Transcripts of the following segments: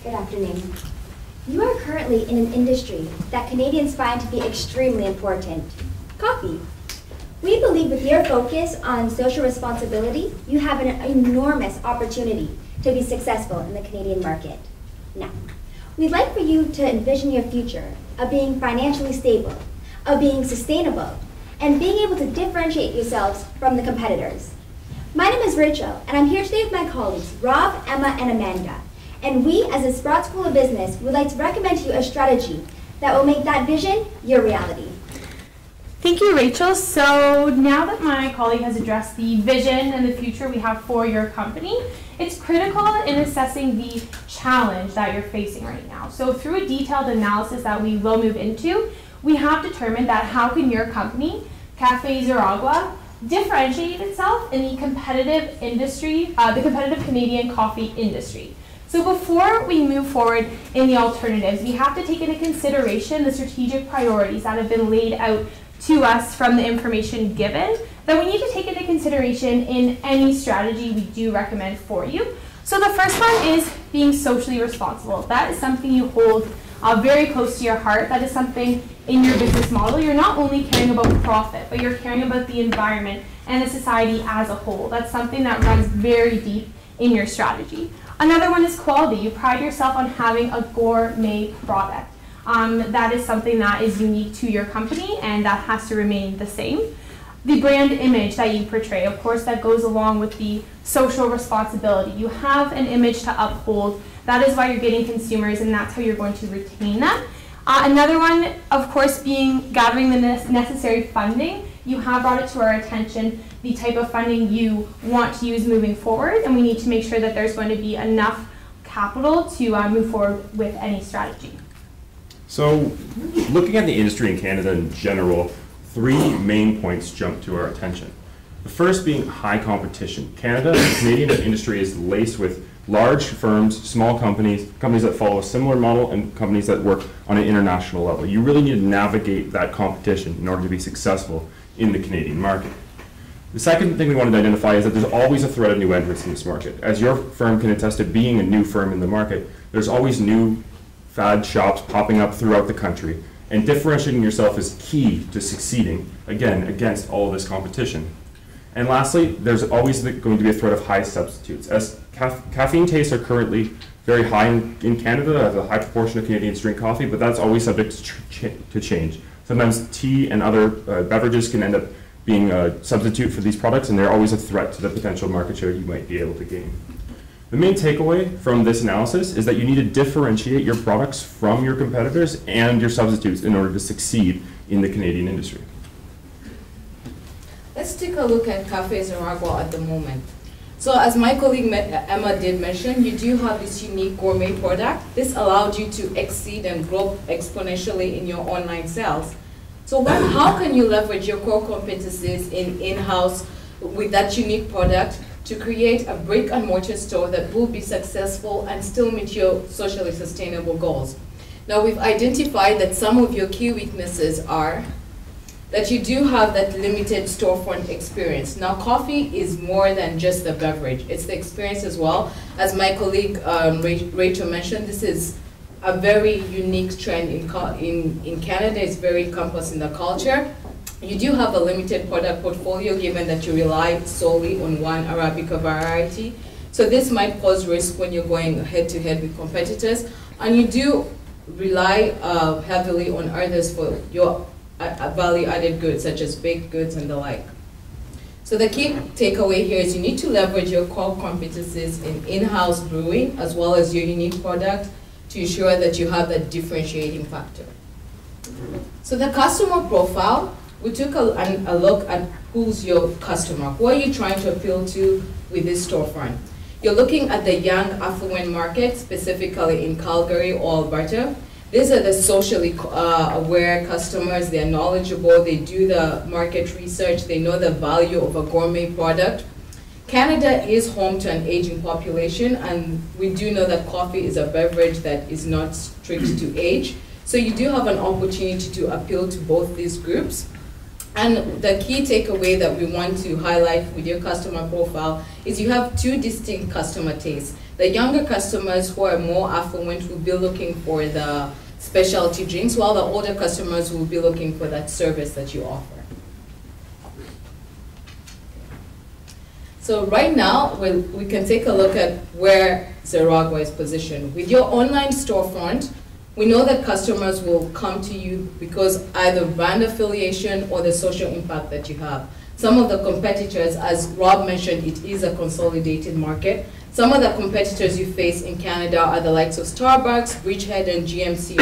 Good afternoon. You are currently in an industry that Canadians find to be extremely important, coffee. We believe with your focus on social responsibility, you have an enormous opportunity to be successful in the Canadian market. Now, we'd like for you to envision your future of being financially stable, of being sustainable, and being able to differentiate yourselves from the competitors. My name is Rachel, and I'm here today with my colleagues, Rob, Emma, and Amanda. And we, as the Sprott School of Business, would like to recommend to you a strategy that will make that vision your reality. Thank you, Rachel. So now that my colleague has addressed the vision and the future we have for your company, it's critical in assessing the challenge that you're facing right now. So through a detailed analysis that we will move into, we have determined that how can your company, Café Zeragua, differentiate itself in the competitive industry, the competitive Canadian coffee industry. So before we move forward in the alternatives, we have to take into consideration the strategic priorities that have been laid out to us from the information given that we need to take into consideration in any strategy we do recommend for you. So the first one is being socially responsible. That is something you hold very close to your heart. That is something in your business model. You're not only caring about profit, but you're caring about the environment and the society as a whole. That's something that runs very deep in your strategy. Another one is quality. You pride yourself on having a gourmet product. That is something that is unique to your company, and that has to remain the same. The brand image that you portray, of course, that goes along with the social responsibility. You have an image to uphold. That is why you're getting consumers, and that's how you're going to retain them. Another one, of course, being gathering the necessary funding. You have brought it to our attention the type of funding you want to use moving forward, and we need to make sure that there's going to be enough capital to move forward with any strategy. So, looking at the industry in Canada in general, three main points jump to our attention. The first being high competition. Canada, the Canadian industry is laced with large firms, small companies, companies that follow a similar model, and companies that work on an international level. You really need to navigate that competition in order to be successful in the Canadian market. The second thing we wanted to identify is that there's always a threat of new entrants in this market. As your firm can attest to being a new firm in the market, there's always new fad shops popping up throughout the country, and differentiating yourself is key to succeeding, again, against all of this competition. And lastly, there's always going to be a threat of high substitutes. As caffeine tastes are currently very high in Canada, as a high proportion of Canadians drink coffee, but that's always subject to change. Sometimes tea and other beverages can end up being a substitute for these products, and they're always a threat to the potential market share you might be able to gain. The main takeaway from this analysis is that you need to differentiate your products from your competitors and your substitutes in order to succeed in the Canadian industry. Let's take a look at Café Zeragua at the moment. So as my colleague Emma did mention, you do have this unique gourmet product. This allowed you to exceed and grow exponentially in your online sales. So how can you leverage your core competencies in-house with that unique product to create a brick and mortar store that will be successful and still meet your socially sustainable goals? Now, we've identified that some of your key weaknesses are that you do have that limited storefront experience. Now, coffee is more than just the beverage. It's the experience as well. As my colleague Rachel mentioned, this is a very unique trend in Canada. It's very encompassing the culture. You do have a limited product portfolio given that you rely solely on one Arabica variety. So this might pose risk when you're going head-to-head with competitors. And you do rely heavily on others for your value-added goods, such as baked goods and the like. So the key takeaway here is you need to leverage your core competencies in-house brewing as well as your unique product to ensure that you have that differentiating factor. So the customer profile, we took a look at who's your customer. Who are you trying to appeal to with this storefront? You're looking at the young affluent market, specifically in Calgary or Alberta. These are the socially aware customers. They're knowledgeable, they do the market research, they know the value of a gourmet product. Canada is home to an aging population, and we do know that coffee is a beverage that is not strict to age. So you do have an opportunity to appeal to both these groups. And the key takeaway that we want to highlight with your customer profile is you have two distinct customer tastes. The younger customers who are more affluent will be looking for the specialty drinks, while the older customers will be looking for that service that you offer. So right now, we can take a look at where Zeragua is positioned. With your online storefront, we know that customers will come to you because either brand affiliation or the social impact that you have. Some of the competitors, as Rob mentioned, it is a consolidated market. Some of the competitors you face in Canada are the likes of Starbucks, Bridgehead, and GMC.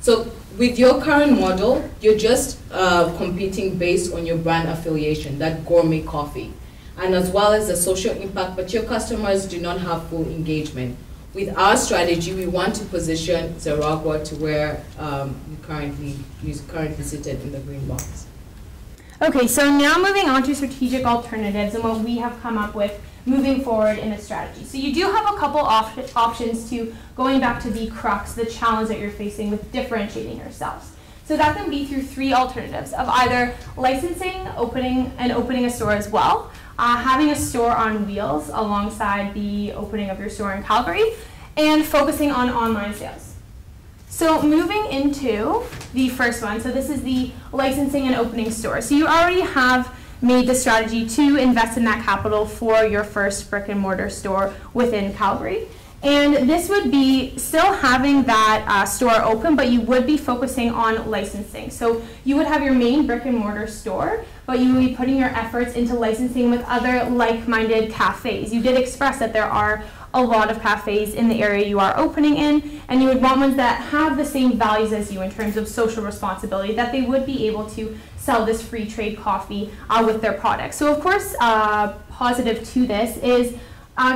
So with your current model, you're just competing based on your brand affiliation, that gourmet coffee, and as well as the social impact, but your customers do not have full engagement. With our strategy, we want to position Zeragua to where you're currently seated in the green box. Okay, so now moving on to strategic alternatives and what we have come up with moving forward in a strategy. So you do have a couple options to going back to the crux, the challenge that you're facing with differentiating yourselves. So that can be through three alternatives of either licensing, opening a store as well, having a store on wheels alongside the opening of your store in Calgary, and focusing on online sales. So moving into the first one, so this is the licensing and opening store. So you already have made the strategy to invest in that capital for your first brick and mortar store within Calgary. And this would be still having that store open, but you would be focusing on licensing. So you would have your main brick and mortar store, but you would be putting your efforts into licensing with other like-minded cafes. You did express that there are a lot of cafes in the area you are opening in, and you would want ones that have the same values as you in terms of social responsibility, that they would be able to sell this free trade coffee with their products. So of course, positive to this is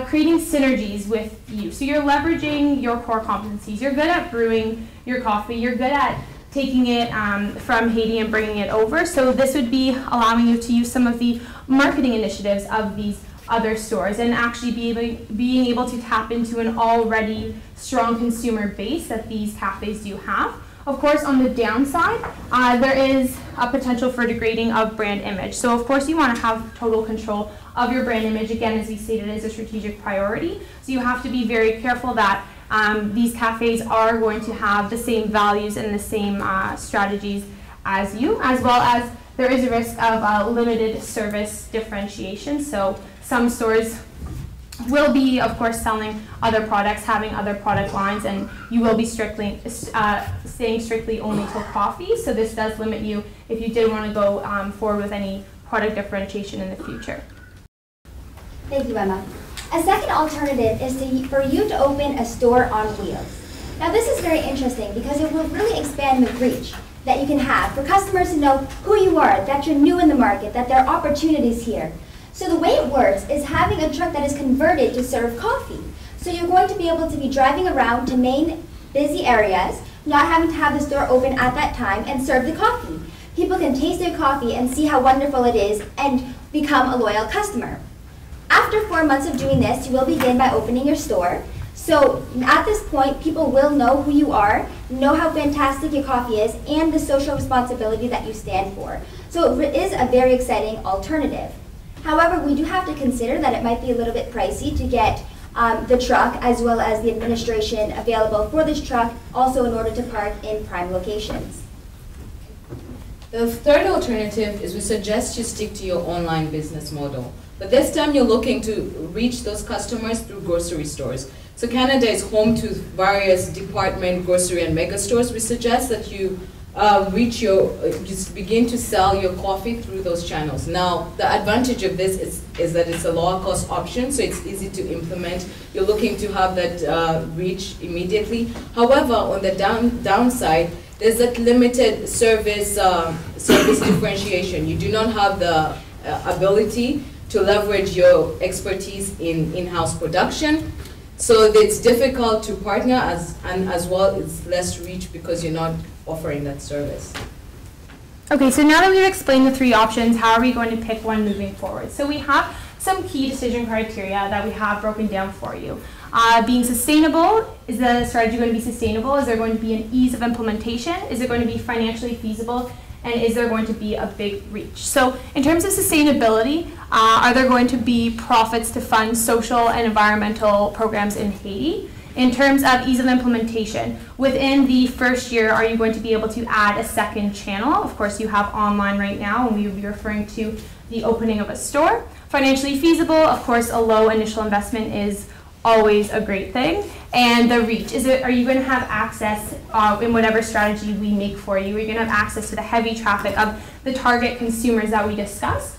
creating synergies with you. So you're leveraging your core competencies. You're good at brewing your coffee. You're good at taking it from Haiti and bringing it over. So this would be allowing you to use some of the marketing initiatives of these other stores and actually being able to tap into an already strong consumer base that these cafes do have. Of course, on the downside, there is a potential for degrading of brand image. So of course, you want to have total control of your brand image. Again, as we stated, is a strategic priority. So you have to be very careful that these cafes are going to have the same values and the same strategies as you, as well as there is a risk of limited service differentiation. So some stores will be, of course, selling other products, having other product lines, and you will be strictly staying strictly only to coffee. So this does limit you if you did want to go forward with any product differentiation in the future. Thank you, Emma. A second alternative is for you to open a store on wheels. Now this is very interesting because it will really expand the reach that you can have for customers to know who you are, that you're new in the market, that there are opportunities here. So the way it works is having a truck that is converted to serve coffee. So you're going to be able to be driving around to main busy areas, not having to have the store open at that time and serve the coffee. People can taste their coffee and see how wonderful it is and become a loyal customer. After 4 months of doing this, you will begin by opening your store. So at this point, people will know who you are, know how fantastic your coffee is, and the social responsibility that you stand for. So it is a very exciting alternative. However, we do have to consider that it might be a little bit pricey to get the truck as well as the administration available for this truck, also in order to park in prime locations. The third alternative is we suggest you stick to your online business model. But this time you're looking to reach those customers through grocery stores. So Canada is home to various department, grocery, and mega stores. We suggest that you begin to sell your coffee through those channels. Now, the advantage of this is that it's a lower cost option, so it's easy to implement. You're looking to have that reach immediately. However, on the downside, there's that limited service differentiation. You do not have the ability to leverage your expertise in in-house production. So it's difficult to partner as well it's less reach because you're not offering that service. Okay, so now that we've explained the three options, how are we going to pick one moving forward? So we have some key decision criteria that we have broken down for you. Being sustainable, is the strategy going to be sustainable? Is there going to be an ease of implementation? Is it going to be financially feasible? And is there going to be a big reach? So in terms of sustainability, are there going to be profits to fund social and environmental programs in Haiti? In terms of ease of implementation, within the first year, are you going to be able to add a second channel? Of course, you have online right now, and we will be referring to the opening of a store. Financially feasible, of course, a low initial investment is always a great thing. And the reach, are you going to have access in whatever strategy we make for you? Are you going to have access to the heavy traffic of the target consumers that we discussed?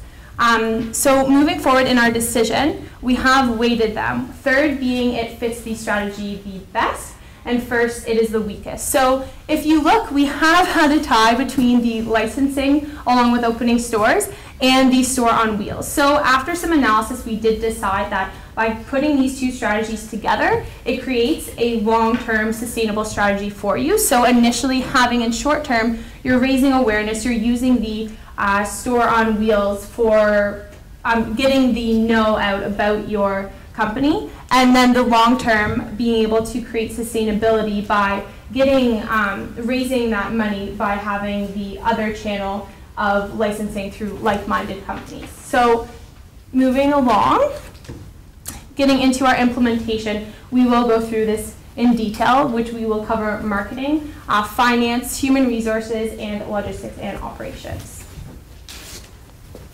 So moving forward in our decision, we have weighted them. Third being it fits the strategy the best, and first it is the weakest. So if you look, we have had a tie between the licensing along with opening stores and the store on wheels. So after some analysis, we did decide that by putting these two strategies together, it creates a long-term sustainable strategy for you. So initially having in short term, you're raising awareness, you're using the store on wheels for getting the know out about your company, and then the long term being able to create sustainability by getting raising that money by having the other channel of licensing through like-minded companies. So moving along, getting into our implementation, we will go through this in detail, which we will cover marketing, finance, human resources, and logistics and operations.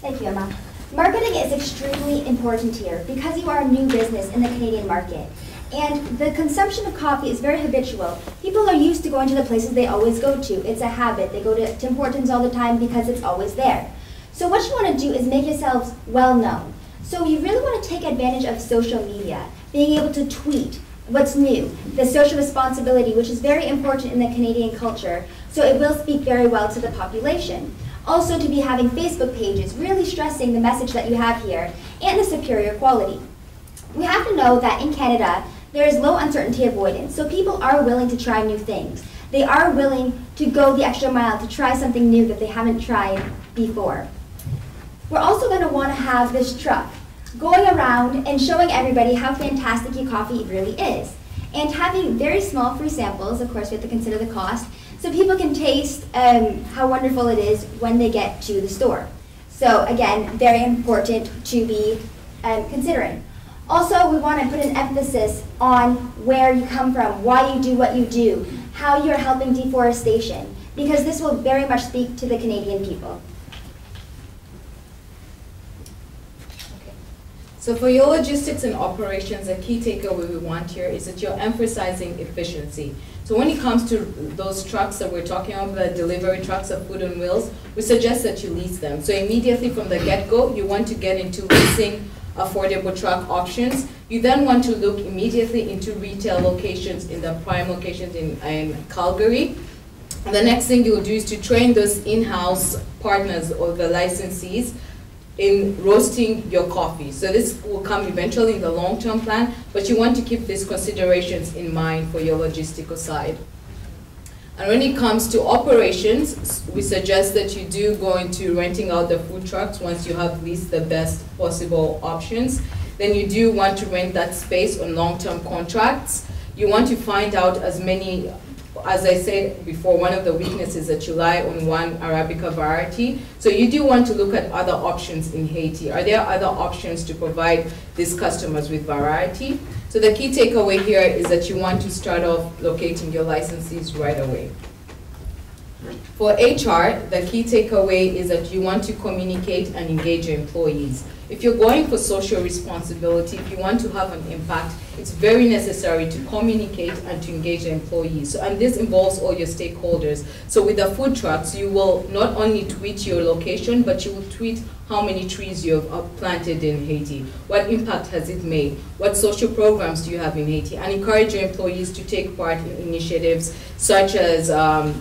Thank you, Emma. Marketing is extremely important here because you are a new business in the Canadian market. And the consumption of coffee is very habitual. People are used to going to the places they always go to. It's a habit. They go to Tim Hortons all the time because it's always there. So what you want to do is make yourselves well known. So you really want to take advantage of social media, being able to tweet what's new, the social responsibility, which is very important in the Canadian culture, so it will speak very well to the population. Also to be having Facebook pages, really stressing the message that you have here, and the superior quality. We have to know that in Canada, there is low uncertainty avoidance, so people are willing to try new things. They are willing to go the extra mile to try something new that they haven't tried before. We're also going to want to have this truck going around and showing everybody how fantastic your coffee really is. And having very small free samples, of course we have to consider the cost, so people can taste how wonderful it is when they get to the store. So again, very important to be considering. Also, we want to put an emphasis on where you come from, why you do what you do, how you're helping deforestation, because this will very much speak to the Canadian people. So for your logistics and operations, a key takeaway we want here is that you're emphasizing efficiency. So when it comes to those trucks that we're talking about, the delivery trucks of food on wheels, we suggest that you lease them. So immediately from the get-go, you want to get into leasing affordable truck options. You then want to look immediately into retail locations in the prime locations in Calgary. And the next thing you'll do is to train those in-house partners or the licensees in roasting your coffee. So this will come eventually in the long-term plan, but you want to keep these considerations in mind for your logistical side. And when it comes to operations, we suggest that you do go into renting out the food trucks once you have leased the best possible options. Then you do want to rent that space on long-term contracts. You want to find out as many, as I said before, one of the weaknesses is that you rely on one Arabica variety. So you do want to look at other options in Haiti. Are there other options to provide these customers with variety? So the key takeaway here is that you want to start off locating your licensees right away. For HR, the key takeaway is that you want to communicate and engage your employees. If you're going for social responsibility, if you want to have an impact, it's very necessary to communicate and to engage the employees. So, and this involves all your stakeholders. So with the food trucks, you will not only tweet your location, but you will tweet how many trees you have planted in Haiti. What impact has it made? What social programs do you have in Haiti? And encourage your employees to take part in initiatives such as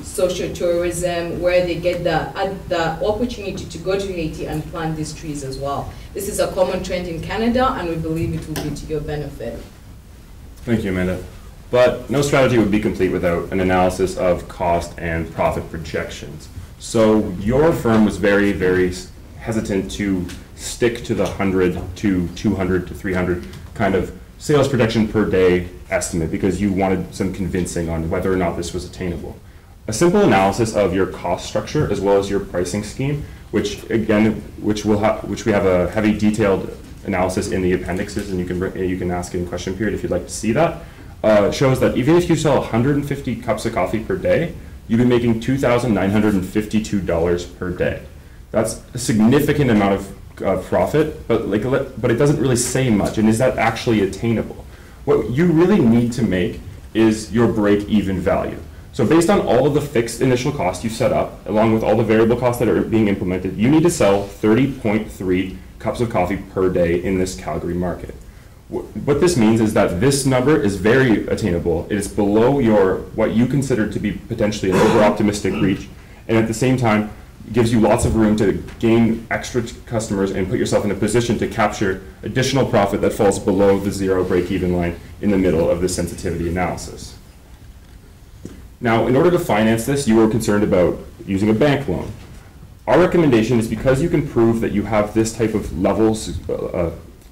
social tourism, where they get the opportunity to go to Haiti and plant these trees as well. This is a common trend in Canada, and we believe it will be to your benefit. Thank you, Amanda. But no strategy would be complete without an analysis of cost and profit projections. So your firm was very, very hesitant to stick to the 100 to 200 to 300 kind of sales projection per day estimate because you wanted some convincing on whether or not this was attainable. A simple analysis of your cost structure as well as your pricing scheme, which we have a heavy detailed analysis in the appendixes, and you can ask in question period if you'd like to see that, shows that even if you sell 150 cups of coffee per day, you've been making $2,952 per day. That's a significant amount of profit, but it doesn't really say much. And is that actually attainable? What you really need to make is your break-even value. So based on all of the fixed initial costs you set up, along with all the variable costs that are being implemented, you need to sell 30.3 cups of coffee per day in this Calgary market. What this means is that this number is very attainable. It is below what you consider to be potentially an over-optimistic reach, and at the same time, gives you lots of room to gain extra customers and put yourself in a position to capture additional profit that falls below the zero break-even line in the middle of the sensitivity analysis. Now, in order to finance this, you were concerned about using a bank loan. Our recommendation is, because you can prove that you have this type of levels,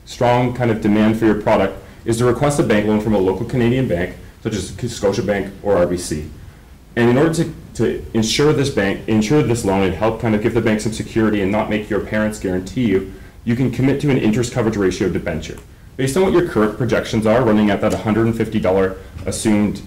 strong kind of demand for your product, is to request a bank loan from a local Canadian bank, such as Scotiabank or RBC. And in order to insure this loan and help kind of give the bank some security and not make your parents guarantee you, you can commit to an interest coverage ratio debenture. Based on what your current projections are, running at that $150 assumed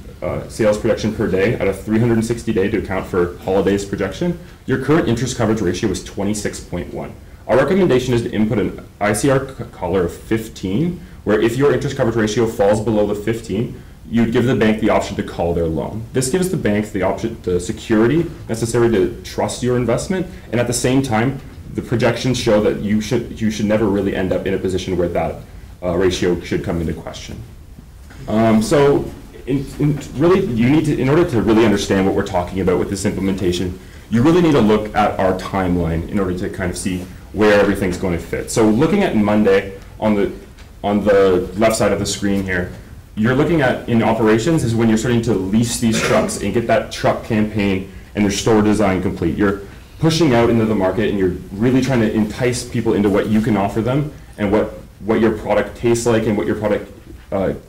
sales projection per day at a 360-day to account for holidays projection, your current interest coverage ratio is 26.1. Our recommendation is to input an ICR collar of 15, where if your interest coverage ratio falls below the 15, you'd give the bank the option to call their loan. This gives the bank the security necessary to trust your investment, and at the same time, the projections show that you should never really end up in a position where that ratio should come into question. In order to really understand what we're talking about with this implementation, you really need to look at our timeline in order to kind of see where everything's going to fit. So looking at Monday on the left side of the screen here, you're looking at, in operations, is when you're starting to lease these trucks and get that truck campaign and your store design complete. You're pushing out into the market and you're really trying to entice people into what you can offer them and what your product tastes like and what your product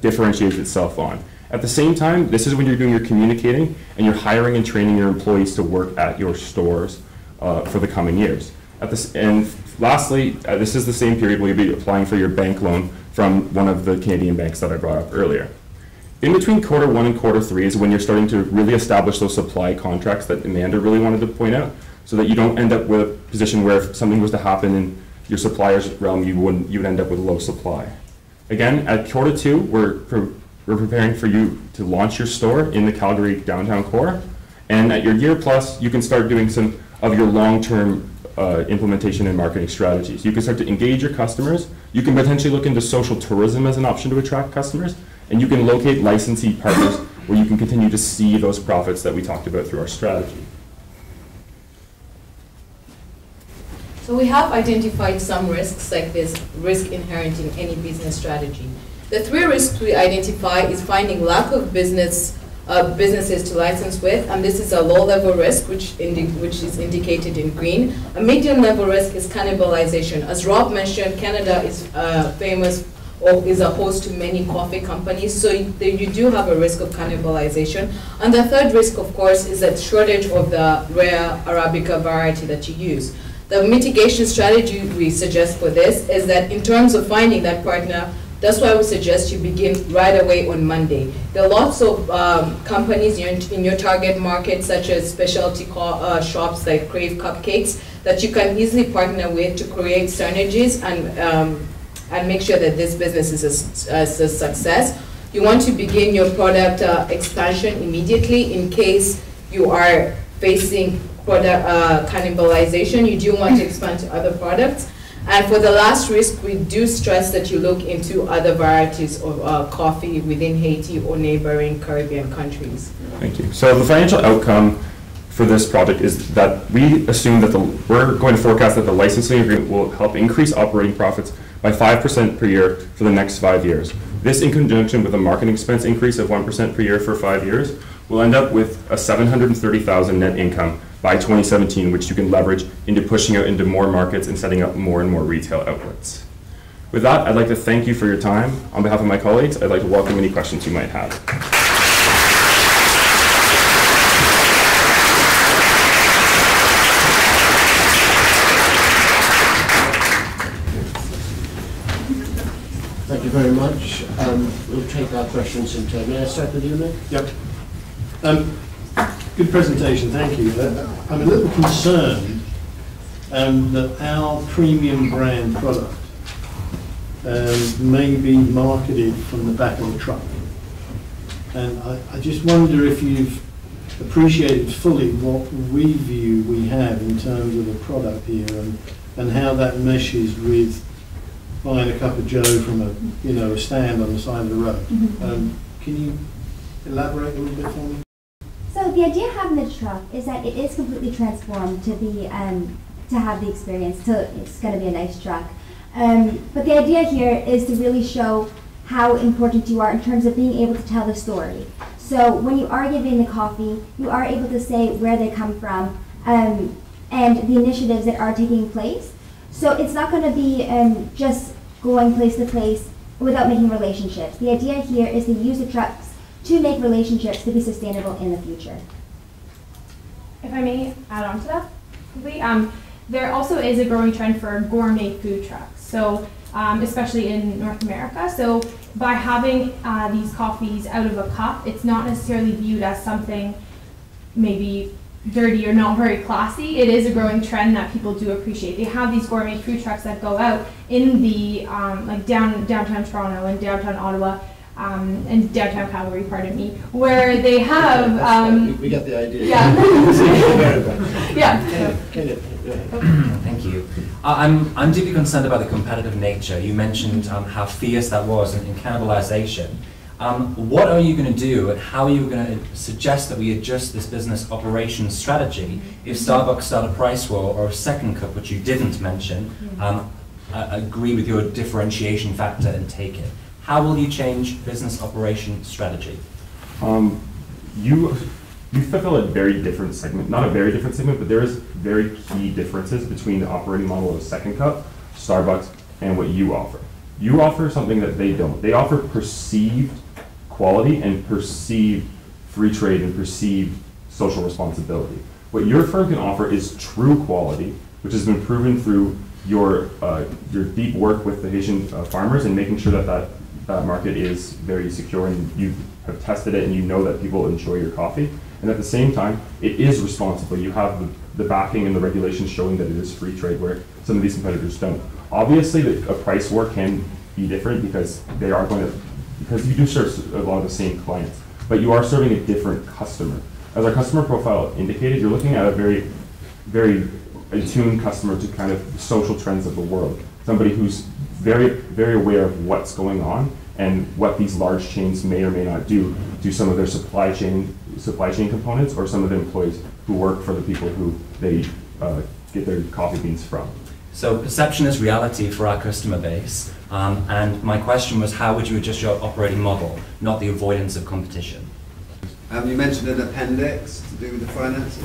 differentiates itself on. At the same time, this is when you're doing your communicating and you're hiring and training your employees to work at your stores for the coming years. And lastly, this is the same period where you'll be applying for your bank loan from one of the Canadian banks that I brought up earlier. In between quarter 1 and quarter 3 is when you're starting to really establish those supply contracts that Amanda really wanted to point out, so that you don't end up with a position where if something was to happen in your supplier's realm, you would end up with low supply. Again, at quarter 2, we're preparing for you to launch your store in the Calgary downtown core, and at your year plus, you can start doing some of your long-term implementation and marketing strategies. You can start to engage your customers. You can potentially look into social tourism as an option to attract customers, and you can locate licensee partners where you can continue to see those profits that we talked about through our strategy. So we have identified some risks, like this risk inherent in any business strategy. The 3 risks we identify is finding lack of businesses to license with, and this is a low-level risk, which is indicated in green. A medium-level risk is cannibalization. As Rob mentioned, Canada is famous or is a host to many coffee companies, so you do have a risk of cannibalization. And the 3rd risk, of course, is a shortage of the rare Arabica variety that you use. The mitigation strategy we suggest for this is that in terms of finding that partner, that's why we suggest you begin right away on Monday. There are lots of companies in your target market, such as specialty shops like Crave Cupcakes, that you can easily partner with to create synergies and make sure that this business is a success. You want to begin your product expansion immediately in case you are facing product cannibalization. You do want to expand to other products. And for the last risk, we do stress that you look into other varieties of coffee within Haiti or neighboring Caribbean countries. Thank you. So the financial outcome for this project is that we assume that we're going to forecast that the licensing agreement will help increase operating profits by 5% per year for the next 5 years. This, in conjunction with a marketing expense increase of 1% per year for 5 years, will end up with a $730,000 net income by 2017, which you can leverage into pushing out into more markets and setting up more and more retail outlets. With that, I'd like to thank you for your time. On behalf of my colleagues, I'd like to welcome any questions you might have. very much. We'll take our questions in turn. May I start with you, Nick? Yep. Good presentation, thank you. I'm a little concerned that our premium brand product may be marketed from the back of the truck. And I just wonder if you've appreciated fully what review we have in terms of the product here and how that meshes with buying a cup of joe from a stand on the side of the road. Can you elaborate a little bit for me? So the idea of having the truck is that it is completely transformed to be to have the experience. It's going to be a nice truck. But the idea here is to really show how important you are in terms of being able to tell the story. So when you are giving the coffee, you are able to say where they come from and the initiatives that are taking place. So it's not going to be just going place to place without making relationships. The idea here is to use the trucks to make relationships to be sustainable in the future. If I may add on to that quickly, there also is a growing trend for gourmet food trucks. So especially in North America. So by having these coffees out of a cup, it's not necessarily viewed as something maybe dirty or not very classy. It is a growing trend that people do appreciate. They have these gourmet food trucks that go out in the like downtown Toronto and downtown Ottawa and downtown Calgary, pardon me, where they have we got the idea. Yeah. Yeah. Thank you. I'm deeply concerned about the competitive nature. You mentioned how fierce that was in cannibalization. What are you going to do, and how are you going to suggest that we adjust this business operations strategy if Starbucks start a price war or a second cup, which you didn't mention, agree with your differentiation factor and take it? How will you change business operation strategy? You fulfill a very different segment, not a very different segment, but there is very key differences between the operating model of Second Cup, Starbucks, and what you offer. You offer something that they don't. They offer perceived quality and perceived free trade and perceived social responsibility. What your firm can offer is true quality, which has been proven through your deep work with the Haitian farmers and making sure that market is very secure, and you have tested it and you know that people enjoy your coffee. And at the same time, it is responsible. You have the backing and the regulations showing that it is free trade, where some of these competitors don't. Obviously, a price war can be different because because you do serve a lot of the same clients, but you are serving a different customer. As our customer profile indicated, you're looking at a very, very attuned customer to kind of social trends of the world. Somebody who's very, very aware of what's going on and what these large chains may or may not do to some of their supply chain components, or some of the employees who work for the people who they get their coffee beans from. So perception is reality for our customer base, and my question was, how would you adjust your operating model, not the avoidance of competition? You mentioned an appendix to do with the finances.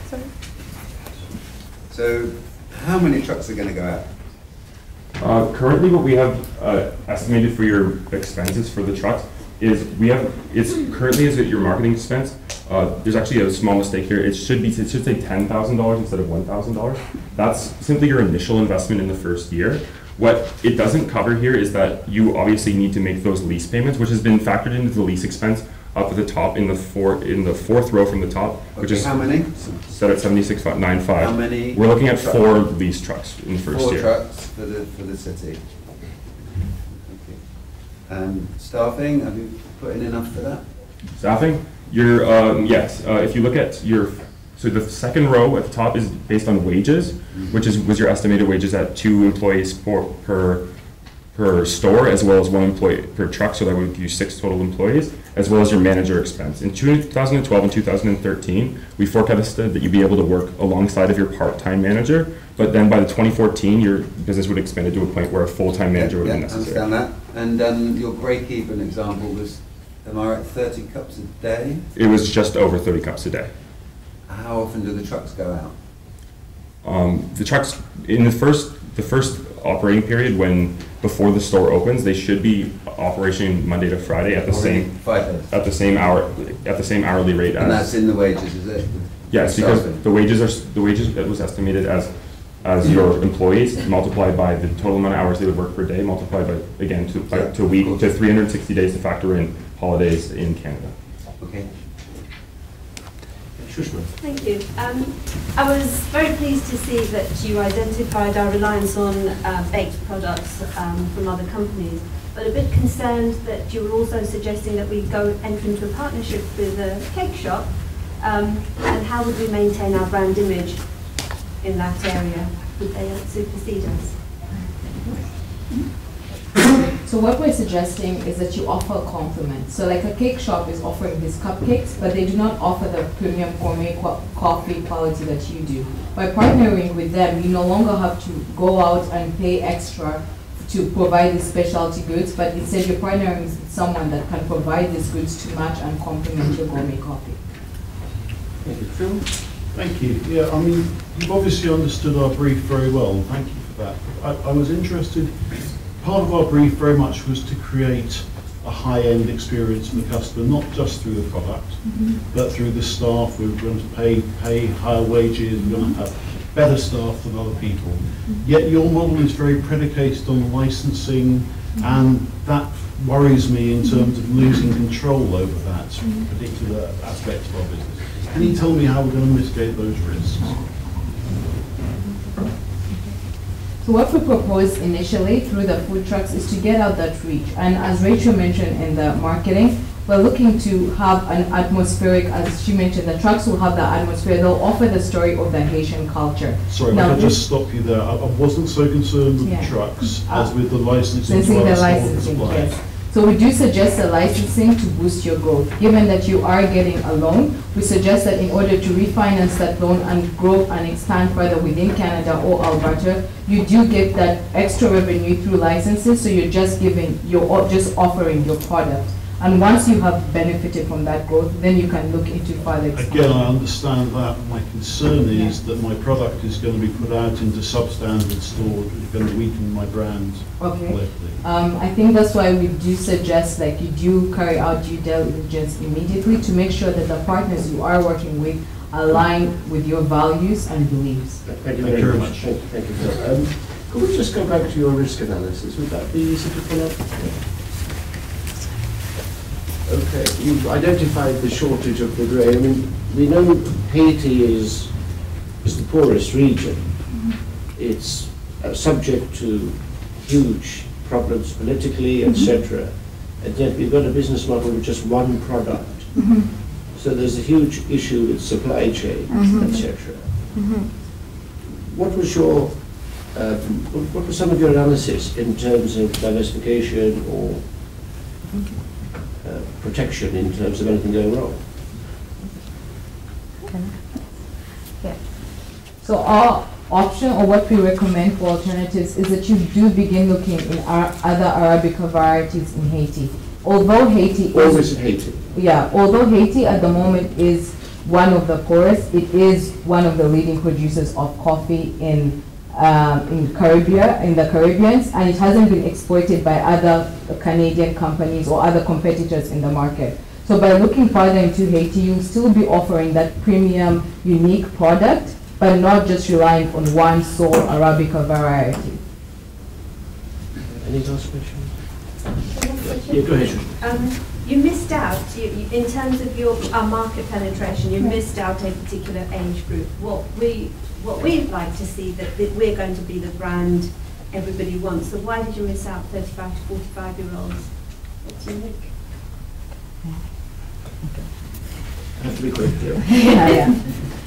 Sorry. So how many trucks are going to go out? Currently, what we have estimated for your expenses for the trucks is currently at your marketing expense. There's actually a small mistake here. It should say $10,000 instead of $1,000. That's simply your initial investment in the first year. What it doesn't cover here is that you obviously need to make those lease payments, which has been factored into the lease expense up at the top in the fourth row from the top, which is how many? Set at 76.95. How many? We're looking at 4 lease trucks in the first year. 4 trucks for the city. Okay. Staffing, have you put in enough for that? Staffing, yes. If you look at so the second row at the top is based on wages, which was your estimated wages at 2 employees per store, as well as 1 employee per truck, so that would give you 6 total employees, as well as your manager expense. In 2012 and 2013, we forecasted that you'd be able to work alongside of your part-time manager, but then by the 2014, your business would expand to a point where a full-time manager would be necessary. I understand that. And your break-even example was, am I right, 30 cups a day? It was just over 30 cups a day. How often do the trucks go out? The trucks, in the first operating period, before the store opens, they should be operation Monday to Friday at the same 5 days. At the same hourly rate. And that's in the wages, is it? Yes, because the wages that was estimated as as your employees, multiplied by the total amount of hours they would work per day, multiplied by, again, to a week, to 360 days to factor in holidays in Canada. Okay. Thank you. I was very pleased to see that you identified our reliance on baked products from other companies, but a bit concerned that you were also suggesting that we go enter into a partnership with a cake shop, and how would we maintain our brand image in that area? Would they supersede us? So what we're suggesting is that you offer a complement. So like a cake shop is offering these cupcakes, but they do not offer the premium gourmet coffee quality that you do. By partnering with them, you no longer have to go out and pay extra to provide these specialty goods, but instead you're partnering with someone that can provide these goods to match and complement your gourmet coffee. Thank you. Phil? Thank you. Yeah, I mean, you've obviously understood our brief very well. Thank you for that. I was interested, part of our brief very much was to create a high-end experience for the customer, not just through the product, but through the staff. We're going to pay higher wages, we're going to have better staff than other people. Yet your model is very predicated on licensing, and that worries me in terms of losing control over that particular aspect of our business. Can you tell me how we're going to mitigate those risks? So what we propose initially through the food trucks is to get out that reach. And as Rachel mentioned in the marketing, we're looking to have an atmospheric, as she mentioned, the trucks will have the atmosphere. They'll offer the story of the Haitian culture. Sorry, if I could just stop you there. I wasn't so concerned with the trucks as with the licensing to our licensing, yes. So we do suggest the licensing to boost your growth. Given that you are getting a loan, we suggest that in order to refinance that loan and grow and expand further within Canada or Alberta, you do get that extra revenue through licenses, so you're just offering your product. And once you have benefited from that growth, then you can look into further expansion. Again, I understand that. My concern is that my product is going to be put out into substandard stores, which is going to weaken my brand politically. I think that's why we do suggest that you do carry out due diligence immediately to make sure that the partners you are working with align with your values and beliefs. Thank you very much. Thank you, Phil. Could we just go back to your risk analysis? Would that be easy to pull up? Okay, you've identified the shortage of the grain. I mean, we know Haiti is the poorest region. It's subject to huge problems politically, etc. And yet we've got a business model with just one product. So there's a huge issue with supply chain, etc. What was your, what was some of your analysis in terms of diversification or protection in terms of anything going wrong? Yeah. So our option, or what we recommend for alternatives, is that you do begin looking in our other Arabica varieties in Haiti. Although Haiti is... Always in Haiti? Yeah, although Haiti at the moment is one of the poorest, it is one of the leading producers of coffee in the Caribbean, and it hasn't been exploited by other Canadian companies or other competitors in the market. So by looking further into Haiti, you'll still be offering that premium, unique product, but not just relying on one sole Arabica variety. Any last questions? Yeah, go ahead. You missed out, in terms of your market penetration, you missed out a particular age group. What we'd like to see that we're going to be the brand everybody wants. So why did you miss out 35 to 45-year-olds? What's unique? I have to be quick here. Yeah.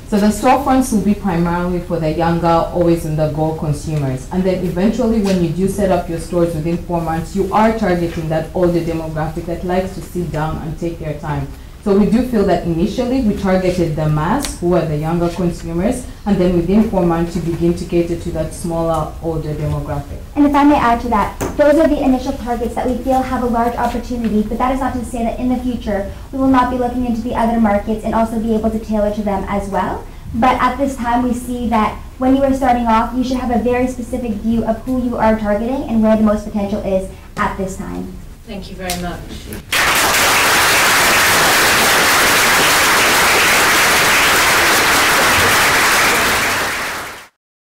So the storefronts will be primarily for the younger, always on the go consumers. And then eventually when you do set up your stores within 4 months, you are targeting that older demographic that likes to sit down and take their time. So we do feel that initially we targeted the mass, who are the younger consumers, and then within 4 months you begin to cater to that smaller, older demographic. And if I may add to that, those are the initial targets that we feel have a large opportunity, but that is not to say that in the future we will not be looking into the other markets and also be able to tailor to them as well. But at this time we see that when you are starting off, you should have a very specific view of who you are targeting and where the most potential is at this time. Thank you very much.